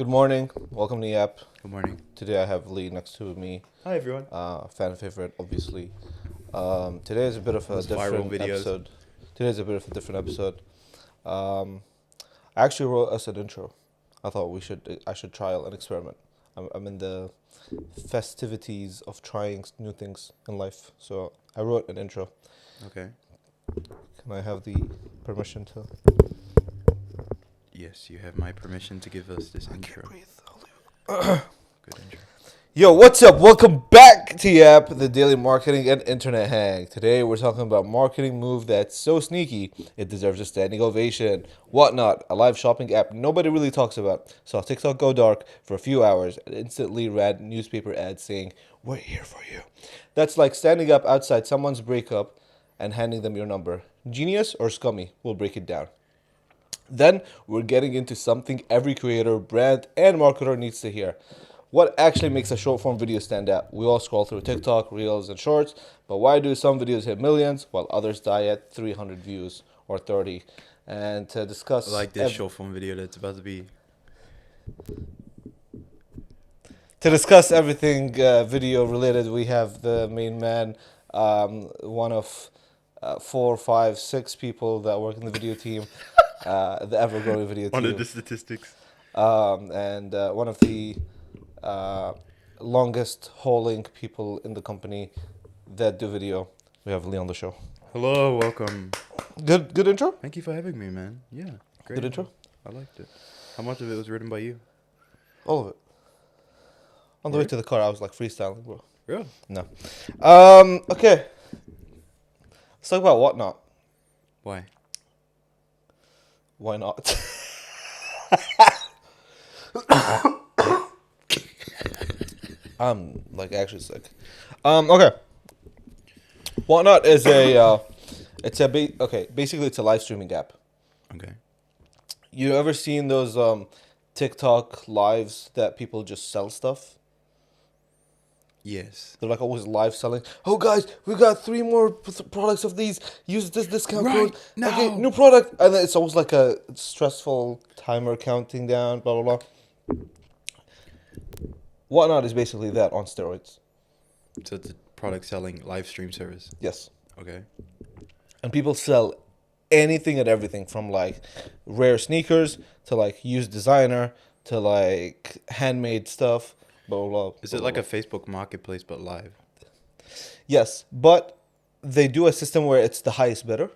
Good morning. Welcome to the app. Good morning. Today I have Lee next to me. Hi, everyone. Fan favorite, obviously. Today is a bit of a Those viral different videos. episode. Today is a bit of a different episode. I actually wrote us an intro. I thought I should trial an experiment. I'm in the festivities of trying new things in life, so I wrote an intro. Okay. Can I have the permission to? Yes, you have my permission to give us this I intro. can't breathe. Good intro. Yo, what's up? Welcome back to the app, the daily marketing and internet hang. Today we're talking about marketing move that's so sneaky it deserves a standing ovation. Whatnot, a live shopping app nobody really talks about. Saw TikTok go dark for a few hours and instantly read newspaper ads saying, "We're here for you." That's like standing up outside someone's breakup and handing them your number. Genius or scummy? We'll break it down. Then we're getting into something every creator, brand, and marketer needs to hear. What actually makes a short form video stand out? We all scroll through TikTok, Reels, and Shorts, but why do some videos hit millions while others die at 300 views or 30? And to discuss... Like this short form video that's about to be. To discuss everything video related, we have the main man, one of 4, 5, 6 people that work in the video team, the ever-growing video One team. of the statistics. And one of the longest hauling people in the company that do video. We have Lee on the show. Hello, welcome. Good intro? Thank you for having me, man. Yeah, great. Good intro? I liked it. How much of it was written by you? All of it. On the way to the car, I was like freestyling, bro. Real? No. Okay. Let's talk about Whatnot. Why? Why not? I'm like actually sick. Okay. Whatnot is basically it's a live streaming app. Okay. You ever seen those TikTok lives that people just sell stuff? Yes. They're like always live selling. Oh guys, we got 3 more products of these. Use this discount Right code. now. Okay, new product. And then it's always like a stressful timer counting down, blah blah blah. Whatnot is basically that on steroids. So it's a product selling live stream service. Yes. Okay. And people sell anything and everything from like rare sneakers to like used designer to like handmade stuff. Blah, blah, blah, Is blah, it like blah. a Facebook marketplace but live? Yes, but they do a system where it's the highest bidder.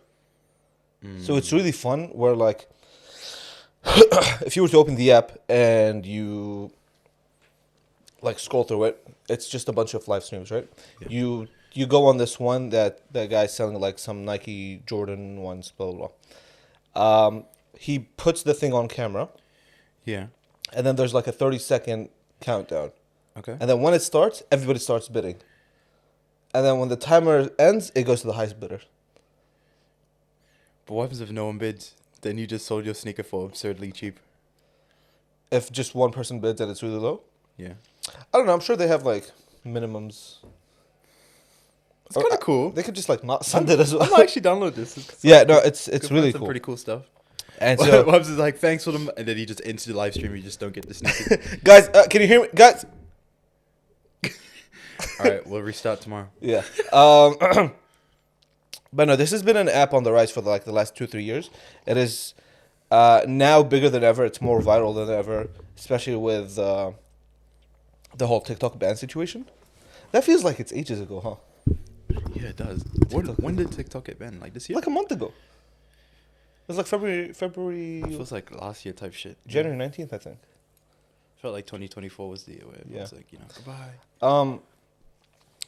So it's really fun where like if you were to open the app and you like scroll through it, it's just a bunch of live streams, right? Yeah. You go on this one that guy's selling like some Nike Jordan ones, blah blah blah. He puts the thing on camera, Yeah. and then there's like a 30-second countdown, Okay. and then when it starts, everybody starts bidding, and then when the timer ends, it goes to the highest bidder. But what happens if no one bids? Then you just sold your sneaker for absurdly cheap. If just one person bids and it's really low, Yeah. I don't know. I'm sure they have like minimums. It's kind of cool. They could just like not send it as well. I might actually download this. Yeah, no, it's Could really find some cool. pretty cool stuff. And What so, happens is like, thanks for them, and then you just enter the live stream, you just don't get the sneakers. guys, can you hear me, guys? All right, we'll restart tomorrow. Yeah. But no, this has been an app on the rise for like the last 2-3 years. It is now bigger than ever. It's more viral than ever, especially with the whole TikTok ban situation. That feels like it's ages ago, huh? Yeah, it does. TikTok. When did TikTok get banned? Like this year? Like a month ago. It was like It feels like last year type shit. January 19th, I think. Felt like 2024 was the year where it was like, goodbye.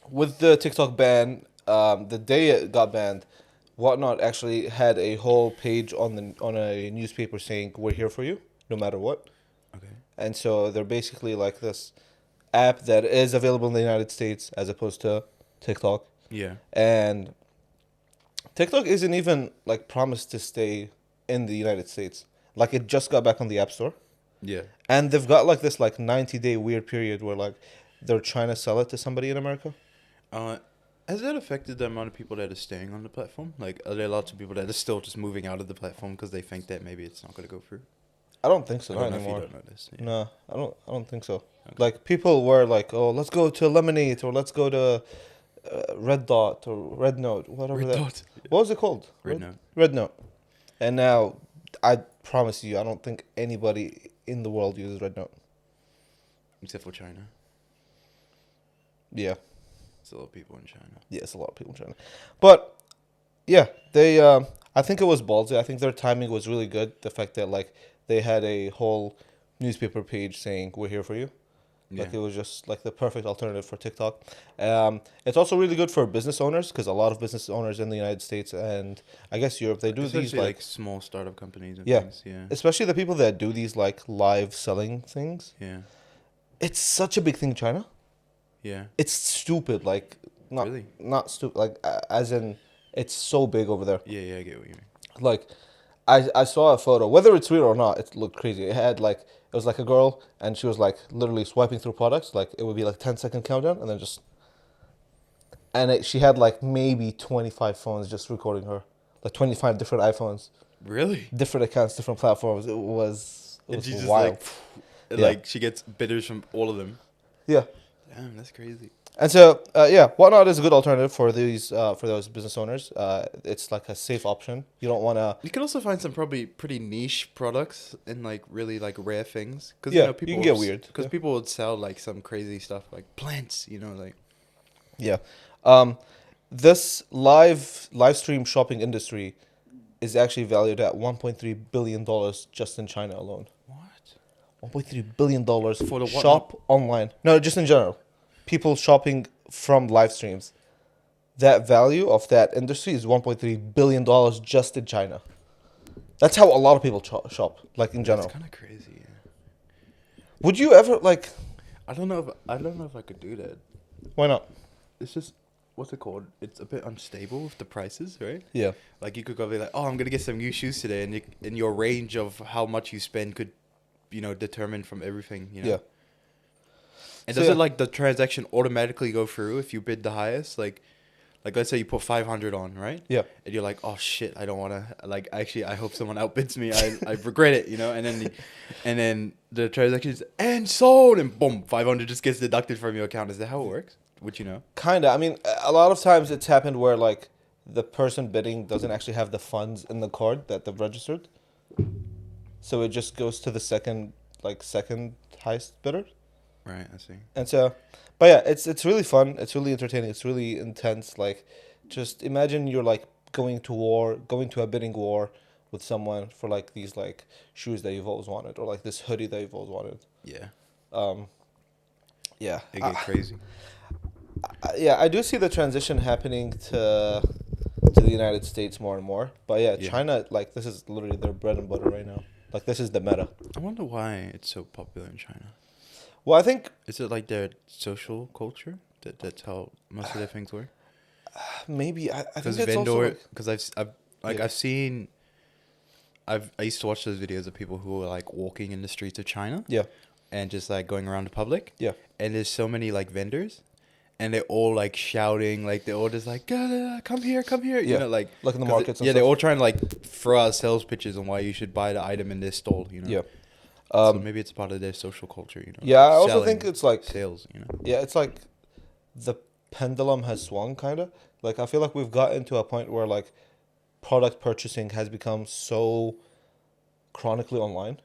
With the TikTok ban, the day it got banned, Whatnot actually had a whole page on a newspaper saying we're here for you, no matter what. Okay. And so they're basically like this app that is available in the United States as opposed to TikTok. Yeah. And TikTok isn't even like promised to stay in the United States. Like it just got back on the App Store. Yeah. And they've got like this like 90-day weird period where like they're trying to sell it to somebody in America. Has that affected the amount of people that are staying on the platform? Like, are there lots of people that are still just moving out of the platform because they think that maybe it's not going to go through? I don't think so. I Not don't know if you anymore. don't know this. Yeah. No, I don't think so. Okay. Like people were like, "Oh, let's go to Lemonade or let's go to Red Dot or Red Note, whatever Red that. Dot. What was it called? Red Note. Red Note. And now, I promise you, I don't think anybody in the world uses Red Note. Except for China. Yeah, There's a lot of people in China. yeah, it's a lot of people in China, but yeah, they. I think it was ballsy. I think their timing was really good. The fact that like they had a whole newspaper page saying "We're here for you." Yeah. Like it was just like the perfect alternative for TikTok. It's also really good for business owners because a lot of business owners in the United States and I guess Europe they do Especially these like small startup companies and Yeah. things. Yeah. especially the people that do these like live selling things. Yeah. It's such a big thing in China. Yeah. It's stupid. Like not Really? not stupid. Like as in it's so big over there. Yeah, yeah, I get what you mean. Like I saw a photo, whether it's real or not, it looked crazy. It had like it was like a girl and she was like literally swiping through products. Like it would be like 10-second countdown and then just she had like maybe 25 phones just recording her. Like 25 different iPhones, Really? different accounts, different platforms. It was And she just wild. like she gets bidders from all of them. Yeah. Damn, that's crazy. And so, yeah, Whatnot is a good alternative for those business owners. It's like a safe option. You don't want to. You can also find some probably pretty niche products and like really like rare things. Cause, Yeah, you know, you people can get would- weird, Cause yeah. people would sell like some crazy stuff like plants. You know, like Yeah. This live stream shopping industry is actually valued at $1.3 billion just in China alone. what? $1.3 billion For the shop online. No, just in general. People shopping from live streams. That value of that industry is $1.3 billion just in China. That's how a lot of people shop, like in general. That's kind of crazy. Yeah. Would you ever, like, I don't know if I could do that. why not? It's just what's it called? It's a bit unstable with the prices, right? Yeah. Like you could go be like, oh, I'm gonna get some new shoes today, and your range of how much you spend could, determine from everything. You know. Yeah. And So, does yeah. it like the transaction automatically go through if you bid the highest? Like let's say you put 500 on, right? Yeah. And you're like, oh shit, I don't want to. Like actually, I hope someone outbids me. I regret it, And then the transaction is and sold, and boom, 500 just gets deducted from your account. Is that how it works? Would you know? Kinda. I mean, a lot of times it's happened where, like, the person bidding doesn't actually have the funds in the card that they've registered. So it just goes to the second highest bidder. Right, I see. And so, but yeah, it's really fun. It's really entertaining. It's really intense. Like, just imagine you're like going to a bidding war with someone for like these like shoes that you've always wanted, or like this hoodie that you've always wanted. Yeah, Yeah. it get crazy. Yeah, I do see the transition happening to the United States more and more. But yeah, Yeah. China, like this is literally their bread and butter right now. Like this is the meta. I wonder why it's so popular in China. Well, I think Is it like their social culture that's how most of their things work? maybe I think Because it's also like, because I've Yeah. seen. I used to watch those videos of people who were like walking in the streets of China yeah, and just like going around the public. yeah, And there's so many like vendors, and they're all like shouting, like they're all just like, come here, come here. Yeah. Like Like in the 'cause markets and yeah, they're stuff. all trying to like throw out sales pitches on why you should buy the item in this stall. yeah. So maybe it's part of their social culture. Yeah, I also selling think it's like sales. yeah, it's like the pendulum has swung kind of. Like I feel like we've gotten to a point where like product purchasing has become so chronically online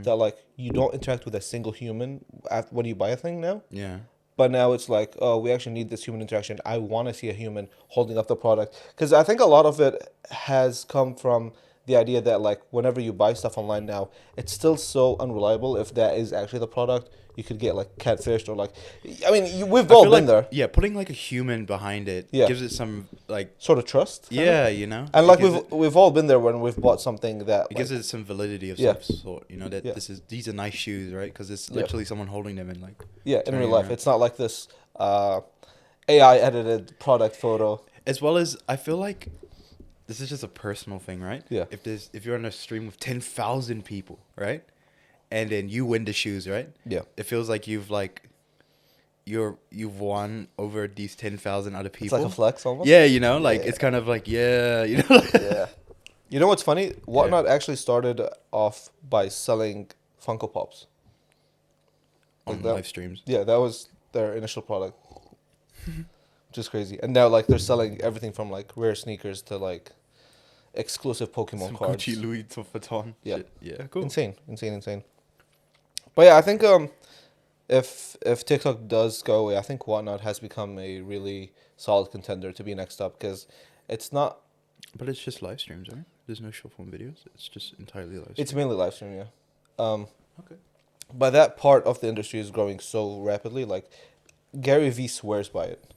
that like you don't interact with a single human when you buy a thing now. Yeah. But now it's like, oh, we actually need this human interaction. I want to see a human holding up the product. Because I think a lot of it has come from the idea that, like, whenever you buy stuff online now, it's still so unreliable if that is actually the product. You could get, like, catfished or, like... I mean, we've I all feel been like, there. Yeah, putting like a human behind it Yeah. gives it some like Sort of trust. kinda. yeah, And, like, It gives we've all been there when we've bought something that... it gives it some validity of Yeah. some sort. That Yeah. these are nice shoes, right? Because it's Yeah. literally someone holding them and like Yeah, in turning real life. around. It's not like this AI-edited product photo. As well as I feel like this is just a personal thing, right? Yeah. If you're on a stream with 10,000 people, right, and then you win the shoes, right? Yeah. It feels like you've won over these 10,000 other It's people. like a flex almost. Yeah, like Yeah. it's kind of like Yeah. You know what's funny? Whatnot actually started off by selling Funko Pops. On that. live streams. Yeah, that was their initial product, which is crazy. And now like they're selling everything from like rare sneakers to like exclusive Pokemon Some cards. Gucci Louis Vuitton. Yeah. Shit. Yeah, cool. Insane. But yeah, I think if TikTok does go away, I think Whatnot has become a really solid contender to be next up because it's not. But it's just live streams, right? There's no short form videos. It's just entirely live streams. It's mainly live stream, yeah. Okay. But that part of the industry is growing so rapidly. Like Gary Vee swears by it.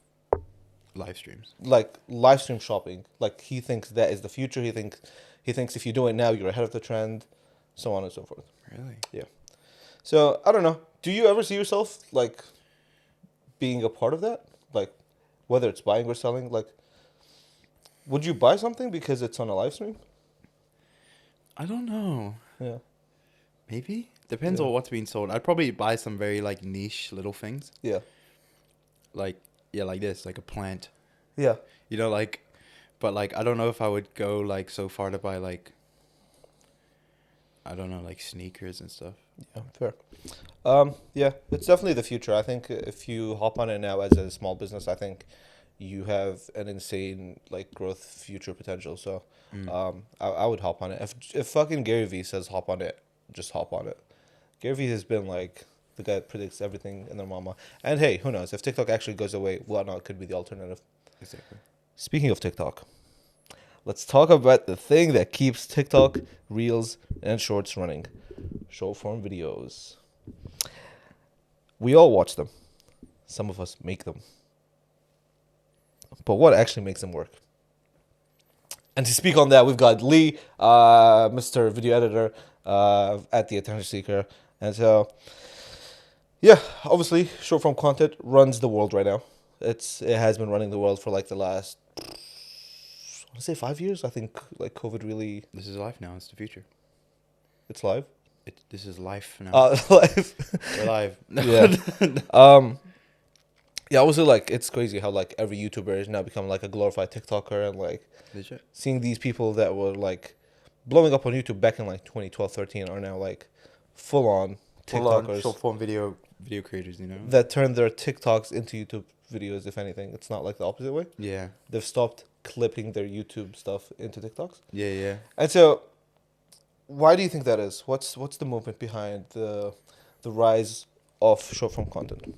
Live streams. Like live stream shopping. Like he thinks that is the future. He thinks if you do it now, you're ahead of the trend, so on and so forth. Really? Yeah. So I don't know. Do you ever see yourself like being a part of that? Like whether it's buying or selling, like would you buy something because it's on a live stream? I don't know. Yeah. Maybe? Depends Yeah. on what's being sold. I'd probably buy some very like niche little things. Yeah. Like like this, like a plant. Yeah. You know, like but like I don't know if I would go like so far to buy like I don't know, like sneakers and stuff. Yeah, fair. Yeah, it's definitely the future. I think if you hop on it now as a small business, I think you have an insane like growth future potential. So, I would hop on it. If fucking Gary Vee says hop on it, just hop on it. Gary Vee has been like the guy that predicts everything in their mama. And hey, who knows? If TikTok actually goes away, Whatnot could be the alternative. Exactly. Speaking of TikTok, let's talk about the thing that keeps TikTok, Reels, and Shorts running. Short form videos. We all watch them. Some of us make them. But what actually makes them work? And to speak on that, we've got Lee, Mr. Video Editor at The Attention Seeker. And so, yeah, obviously, short form content runs the world right now. It has been running the world for like the last, I want to say 5 years. I think like COVID really, This is life now, it's the future. it's live. This is life now. Live. We're live. Yeah. Yeah, also like it's crazy how like every YouTuber has now become like a glorified TikToker and like Legit. seeing these people that were like blowing up on YouTube back in like 2012, 13 are now like full on TikTokers Short form video creators, you know? that turn their TikToks into YouTube videos. If anything, it's not like the opposite way. Yeah. They've stopped clipping their YouTube stuff into TikToks. Yeah. And so, why do you think that is? What's the movement behind the rise of short form content?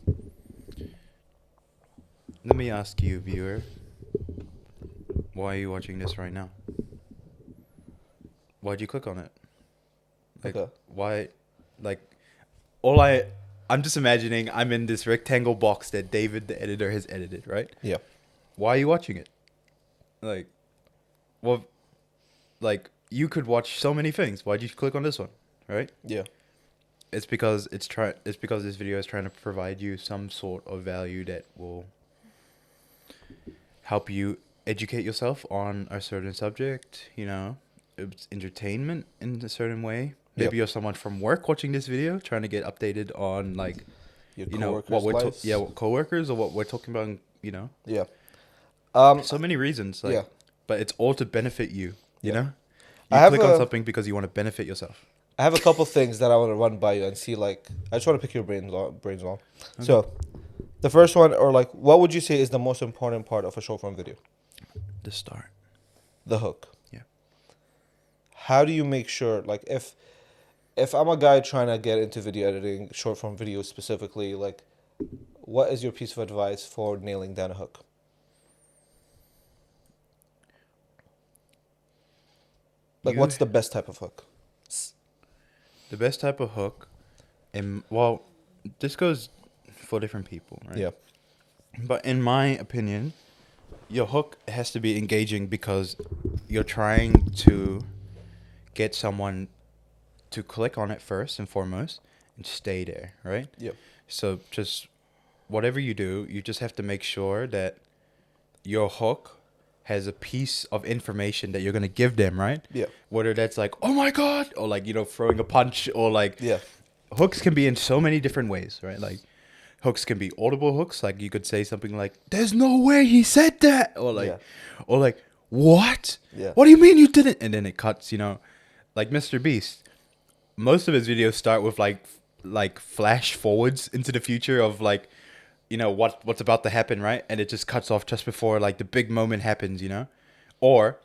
Let me ask you, viewer. Why are you watching this right now? Why'd you click on it? Like, Okay. why? Like, I'm just imagining I'm in this rectangle box that David, the editor, has edited, right? Yeah. Why are you watching it? Like, well, like, you could watch so many things. Why'd you click on this one, right? Yeah. It's because it's because this video is trying to provide you some sort of value that will help you educate yourself on a certain subject, you know. It's entertainment in a certain way. Maybe you're someone from work watching this video trying to get updated on like Your you know what coworkers' lives. what coworkers or what we're talking about, you know. Yeah. So many reasons like yeah. but it's all to benefit you, you Yeah. know? I You have click on a- something because you want to benefit yourself. I have a couple things that I want to run by you and see. Like, I just want to pick your brains on. So, the first one, or like, what would you say is the most important part of a short form video? The start. The hook. Yeah. How do you make sure, like, if I'm a guy trying to get into video editing, short form videos specifically, like, what is your piece of advice for nailing down a hook? Like, You- what's the best type of hook? The best type of hook, and well, this goes for different people, right? Yeah. But in my opinion, your hook has to be engaging because you're trying to get someone to click on it first and foremost and stay there, right? Yep. So just whatever you do, you just have to make sure that your hook has a piece of information that you're going to give them, right? Yeah. Whether that's like, oh my God, or like, you know, throwing a punch, or like, Yeah. hooks can be in so many different ways, right? Like, hooks can be audible hooks. Like, you could say something like, there's no way he said that. Or like, Yeah. or like, what? Yeah. What do you mean you didn't? And then it cuts, you know, like Mr. Beast. Most of his videos start with like flash forwards into the future of like, you know, what's about to happen, right? And it just cuts off just before like the big moment happens, you know? Or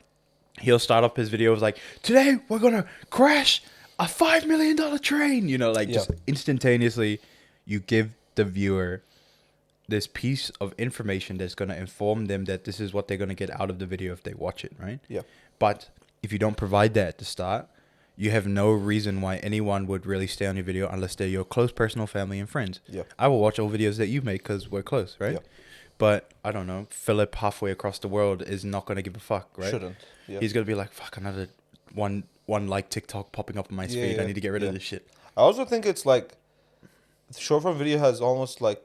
he'll start off his videos like, today we're gonna crash a $5 million train, you know, like Yeah. just instantaneously you give the viewer this piece of information that's going to inform them that this is what they're going to get out of the video if they watch it, right? Yeah. But if you don't provide that at the start, you have no reason why anyone would really stay on your video unless they're your close personal family and friends. Yeah. I will watch all videos that you make because we're close, right? Yeah. But I don't know, Philip halfway across the world is not going to give a fuck, right? Shouldn't. Yeah. He's going to be like, fuck, another one like TikTok popping up on my feed. I need to get rid of this shit. I also think it's like short form video has almost like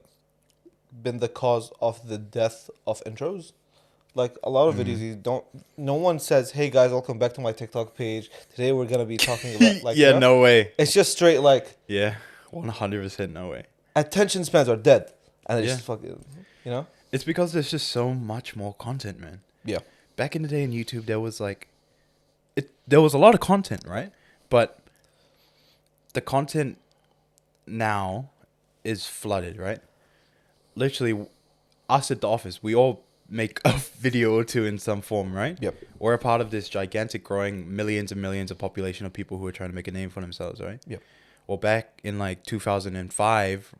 been the cause of the death of intros. Like a lot of videos, you don't. No one says, "Hey guys, welcome back to my TikTok page. Today we're gonna be talking about like." Yeah, you know? no way. It's just straight like Yeah, 100% no way. attention spans are dead, and they Yeah. just fucking, you know. It's because there's just so much more content, man. Yeah. Back in the day in YouTube, there was like, there was a lot of content, right? But the content now is flooded, right? Literally, us at the office, we all make a video or two in some form, right? Yep. We're a part of this gigantic, growing millions and millions of population of people who are trying to make a name for themselves, right? Yep. Well, back in like 2005,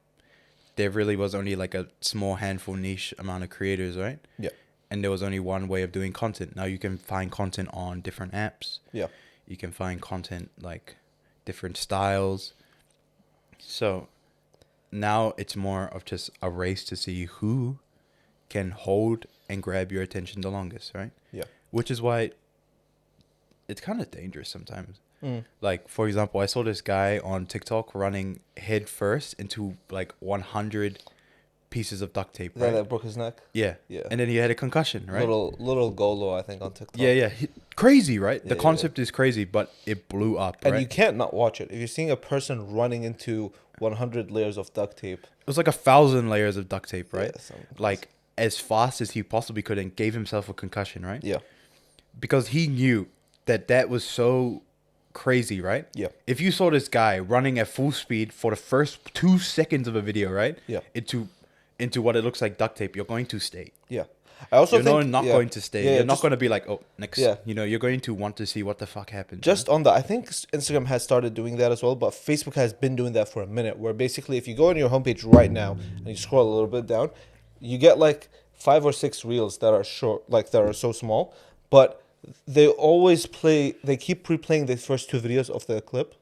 there really was only like a small handful niche amount of creators, right? Yeah. And there was only one way of doing content. Now you can find content on different apps. Yeah. You can find content like different styles. So now it's more of just a race to see who can hold and grab your attention the longest, right? Yeah. Which is why it's kind of dangerous sometimes. Mm. Like, for example, I saw this guy on TikTok running head first into like 100 pieces of duct tape, right? That broke his neck. Yeah. Yeah. And then he had a concussion, right? Little Golo, I think, on TikTok. Yeah. Crazy, right? The Yeah, concept is crazy, but it blew up, And right? you can't not watch it. If you're seeing a person running into 100 layers of duct tape, It was like 1,000 layers of duct tape, right? Yeah, something Like as fast as he possibly could and gave himself a concussion, right? yeah, Because he knew that was so crazy, right? Yeah. If you saw this guy running at full speed for the first 2 seconds of a video, right? Yeah. Into what it looks like duct tape, you're going to stay. yeah. I also You're think not going to stay. Yeah, You're not just- going to be like, oh, next. Yeah. You know, you're going to want to see what the fuck happens. Just on that, I think Instagram has started doing that as well, but Facebook has been doing that for a minute. Where basically, if you go on your homepage right now and you scroll a little bit down, you get like 5 or 6 reels that are short, like that are so small, but they always play. They keep replaying the first 2 videos of the clip,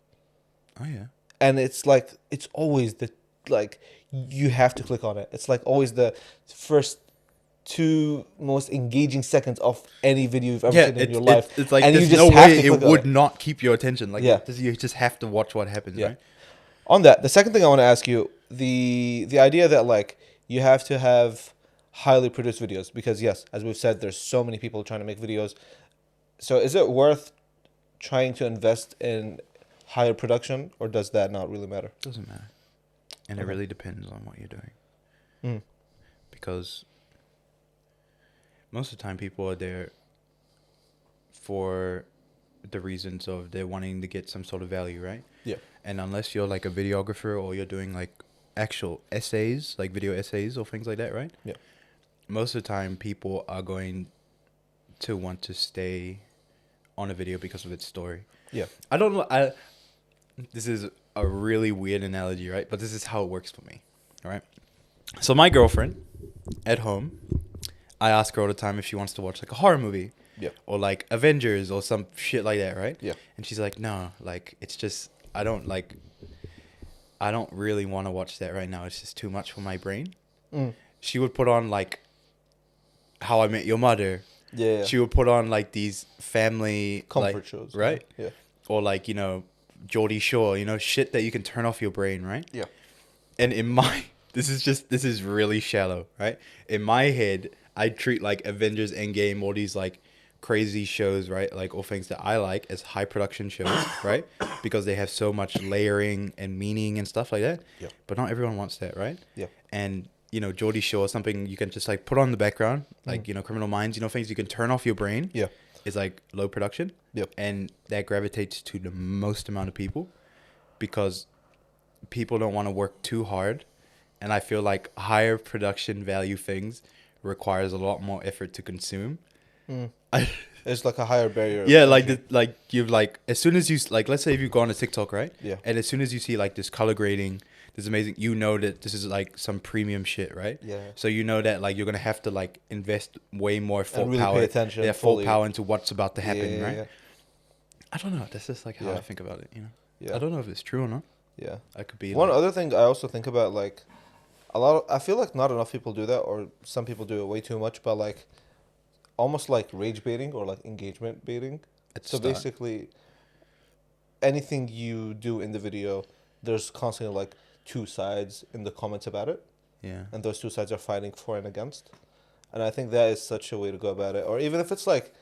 Oh yeah. and it's like it's always the like you have to click on it. It's like always the first 2 most engaging seconds of any video you've ever seen in your life. It's like and there's you no just have way to it click on would not keep your attention. Like Yeah. you just have to watch what happens, Yeah. right? On that, the second thing I want to ask you, the idea that like you have to have highly produced videos because yes, as we've said, there's so many people trying to make videos. So is it worth trying to invest in higher production, or does that not really matter? Doesn't matter. And it Okay. really depends on what you're doing. Mm. Because most of the time people are there for the reasons of they're wanting to get some sort of value, right? Yeah. And unless you're like a videographer or you're doing like actual essays, like video essays or things like that, right? Yeah. Most of the time people are going to want to stay on a video because of its story. Yeah. I don't know. This is a really weird analogy, right? But this is how it works for me, right? So my girlfriend at home, I ask her all the time if she wants to watch like a horror movie. Yeah. Or like Avengers or some shit like that, right? Yeah. And she's like, no, like it's just I don't really want to watch that right now. It's just too much for my brain. Mm. She would put on like How I Met Your Mother. Yeah. She would put on like these family Comfort like, shows. right? Yeah. Or like, you know, Geordie Shore, you know, shit that you can turn off your brain, right? Yeah. And in my this is really shallow, right? In my head, I treat like Avengers Endgame, all these like crazy shows, right? Like all things that I like as high production shows, right? Because they have so much layering and meaning and stuff like that. Yeah. But not everyone wants that, right? Yeah. And you know, Geordie Shore, something you can just like put on the background, like, you know, Criminal Minds, you know, things you can turn off your brain. Yeah. Is like low production. Yep. And that gravitates to the most amount of people because people don't want to work too hard. And I feel like higher production value things requires a lot more effort to consume. It's like a higher barrier. Yeah, like you've like as soon as you like, let's say if you go on a TikTok, right? Yeah. And as soon as you see like this color grading, this amazing, you know that this is like some premium shit, right? Yeah. So you know that like you're gonna have to like invest way more full really power, pay attention full fully. power into what's about to happen, right? Yeah. I don't know. That's just like how Yeah. I think about it. You know. Yeah. I don't know if it's true or not. Yeah. I could be One like, other thing I also think about, like, I feel like not enough people do that, or some people do it way too much, but like, almost like rage baiting or like engagement baiting. at the So start. basically, anything you do in the video, there's constantly like two sides in the comments about it, Yeah. and those two sides are fighting for and against. And I think that is such a way to go about it. Or even if it's like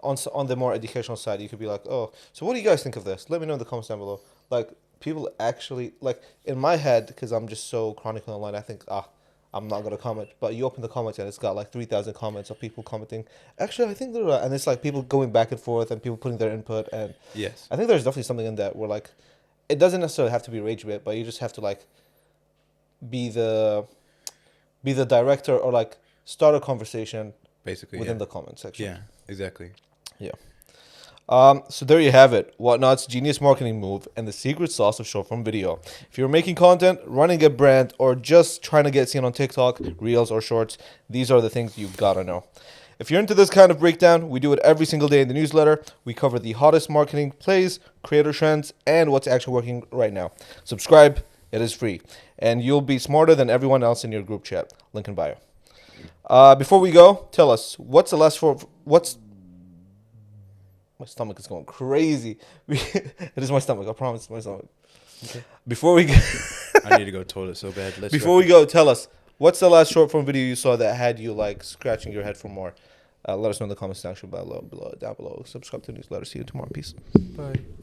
on the more educational side, you could be like, oh, so what do you guys think of this? Let me know in the comments down below. Like, people actually, like, in my head, because I'm just so chronically online, I think, I'm not going to comment. But you open the comments and it's got like 3,000 comments of people commenting, actually, I think they're right. And it's like people going back and forth and people putting their input. And Yes. I think there's definitely something in that where, like, it doesn't necessarily have to be rage bait, but you just have to, like, be the director, or like start a conversation Basically. within Yeah. the comment section. Yeah. Exactly. Yeah. So there you have it. Whatnot's genius marketing move and the secret sauce of short form video. If you're making content, running a brand, or just trying to get seen on TikTok, Reels, or Shorts, these are the things you gotta know. If you're into this kind of breakdown, we do it every single day in the newsletter. We cover the hottest marketing plays, creator trends, and what's actually working right now. Subscribe. It is free. And you'll be smarter than everyone else in your group chat. Link in bio. Before we go, tell us, my stomach is going crazy. It is my stomach. I promise, my stomach. Okay. Before we go, I need to go to the toilet so bad. before we go, tell us, what's the last short form video you saw that had you like scratching your head for more? Let us know in the comment section down below. Subscribe to the newsletter. See you tomorrow. Peace. Bye.